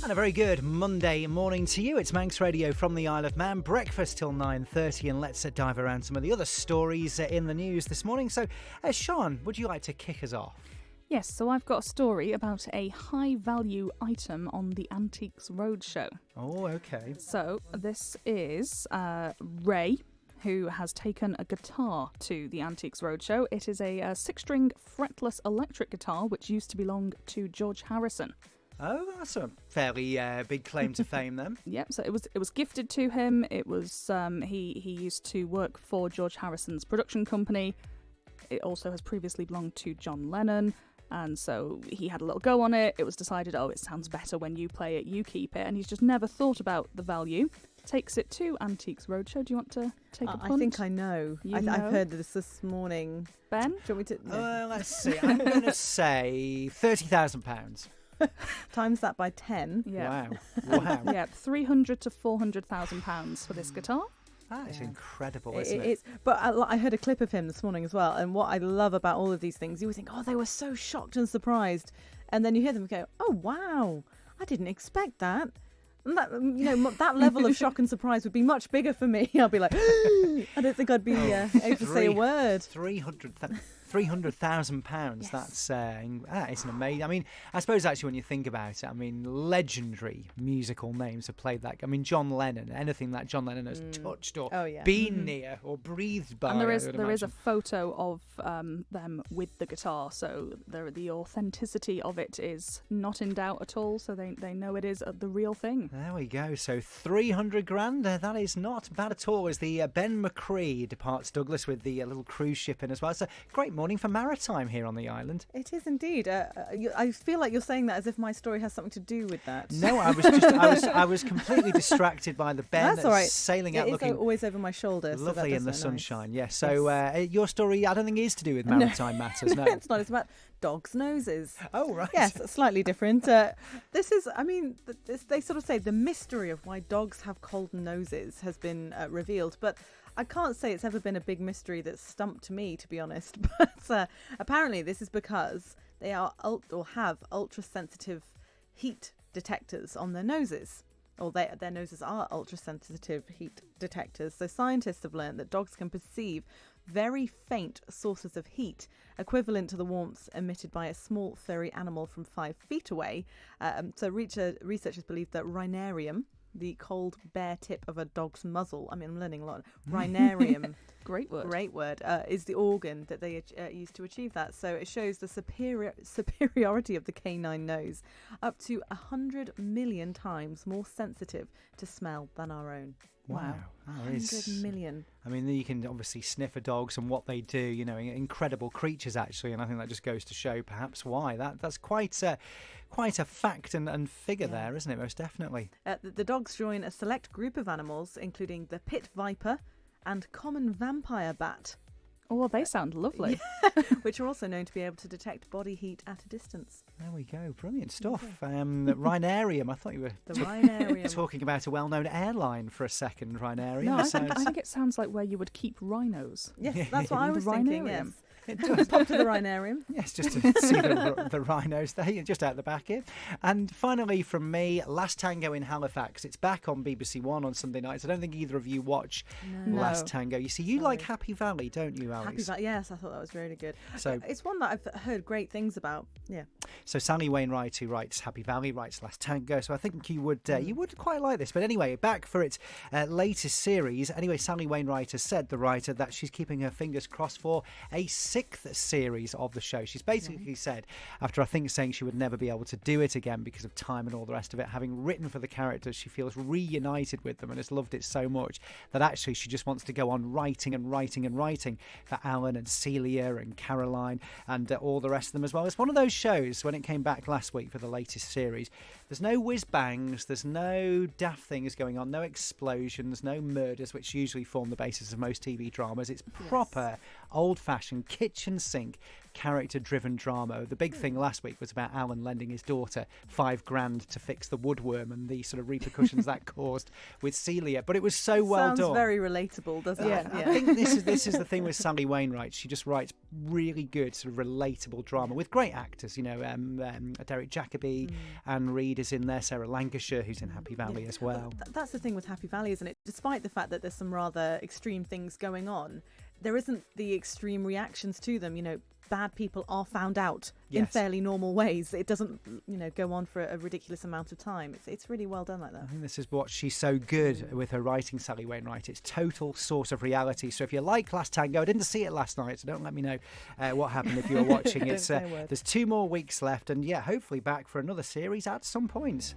And a very good Monday morning to you. It's Manx Radio from the Isle of Man. Breakfast till 9:30, and let's dive around some of the other stories in the news this morning. So, Sian, would you like to kick us off? Yes, so I've got a story about a high-value item on the Antiques Roadshow. Oh, okay. So this is Ray, who has taken a guitar to the Antiques Roadshow. It is a six-string fretless electric guitar, which used to belong to George Harrison. Oh, that's a fairly big claim to fame then. Yep, so it was gifted to him. It was he used to work for George Harrison's production company. It also has previously belonged to John Lennon, and so he had a little go on it. It was decided, it sounds better when you play it, you keep it, and he's just never thought about the value. Takes it to Antiques Roadshow. Do you want to take a punt? I think I know. I've heard this morning. Ben? Do you want me to? No. Let's see. I'm going to say £30,000. Times that by 10. Yeah. Wow. Yeah, £300,000 to £400,000 for this guitar. That is incredible, isn't it? It's, but I heard a clip of him this morning as well, and what I love about all of these things, you would think, they were so shocked and surprised, and then you hear them go, oh wow, I didn't expect that. And that, that level of shock and surprise would be much bigger for me. I'll be like, I don't think I'd be able to say a word. £300,000. Yes. That is an amazing. I mean, I suppose actually when you think about it, legendary musical names have played that. I mean, John Lennon, anything that John Lennon has touched or been near or breathed by. And there is a photo of them with the guitar, so the authenticity of it is not in doubt at all. So they know it is the real thing. There we go. So £300,000. That is not bad at all. As the Ben McCree departs Douglas with the little cruise ship in as well. It's a great morning for maritime here on the island. It is indeed. I feel like you're saying that as if my story has something to do with that. No, I was completely distracted by the Ben that's all right. Sailing out, looking always over my shoulder, lovely in the nice. sunshine. Yes. So your story, I don't think, is to do with maritime matters. No, it's not. It's about dogs' noses. Oh, right. Yes, slightly different. This is, they sort of say the mystery of why dogs have cold noses has been revealed, but I can't say it's ever been a big mystery that's stumped me, to be honest. But apparently this is because they are have ultra-sensitive heat detectors on their noses. Or their noses are ultra-sensitive heat detectors. So scientists have learned that dogs can perceive very faint sources of heat, equivalent to the warmth emitted by a small furry animal from 5 feet away. So researchers believe that rhinarium, the cold bare tip of a dog's muzzle. I'm learning a lot. Rhinarium. Great word. Is the organ that they use to achieve that. So it shows the superiority of the canine nose, up to 100 million times more sensitive to smell than our own. Wow. 100 million. You can obviously sniff a dogs and what they do, incredible creatures actually, and I think that just goes to show perhaps why. That's quite a fact and figure there, isn't it? Most definitely. The dogs join a select group of animals, including the pit viper and common vampire bat. Oh, well, they sound lovely. Which are also known to be able to detect body heat at a distance. There we go. Brilliant stuff. Rhinarium. I thought you were talking about a well-known airline for a second, Rhinarium. No, I think it sounds like where you would keep rhinos. Yes, that's what I was thinking, yes. It does. Pop to the rhinarium. Yes, just to see the rhinos there, just out the back here. And finally from me, Last Tango in Halifax. It's back on BBC One on Sunday nights. I don't think either of you watch Last Tango. You see, you like Happy Valley, don't you, Alex? Happy Valley, yes, I thought that was really good. So it's one that I've heard great things about. Yeah. So Sally Wainwright, who writes Happy Valley, writes Last Tango. So I think you would quite like this. But anyway, back for its latest series. Anyway, Sally Wainwright has said, the writer, that she's keeping her fingers crossed for a 6th series of the show. She's basically said, after I think saying she would never be able to do it again because of time and all the rest of it, having written for the characters, she feels reunited with them and has loved it so much that actually she just wants to go on writing and writing and writing for Alan and Celia and Caroline and all the rest of them as well. It's one of those shows, when it came back last week for the latest series, there's no whiz bangs, there's no daft things going on, no explosions, no murders, which usually form the basis of most TV dramas. It's proper old-fashioned kitchen sink character-driven drama. The big thing last week was about Alan lending his daughter $5,000 to fix the woodworm and the sort of repercussions that caused with Celia. But it was so well done. Sounds very relatable, doesn't it? I think this is the thing with Sally Wainwright. She just writes really good, sort of relatable drama with great actors. You know, Derek Jacobi, Anne Reid is in there, Sarah Lancashire, who's in Happy Valley as well. That's the thing with Happy Valley, isn't it? Despite the fact that there's some rather extreme things going on, there isn't the extreme reactions to them. You know, bad people are found out in fairly normal ways. It doesn't, go on for a ridiculous amount of time. It's really well done like that. I think this is what she's so good with her writing, Sally Wainwright. It's total sort of reality. So if you like Last Tango, I didn't see it last night, so don't let me know what happened if you were watching it. There's 2 more weeks left, and hopefully back for another series at some point.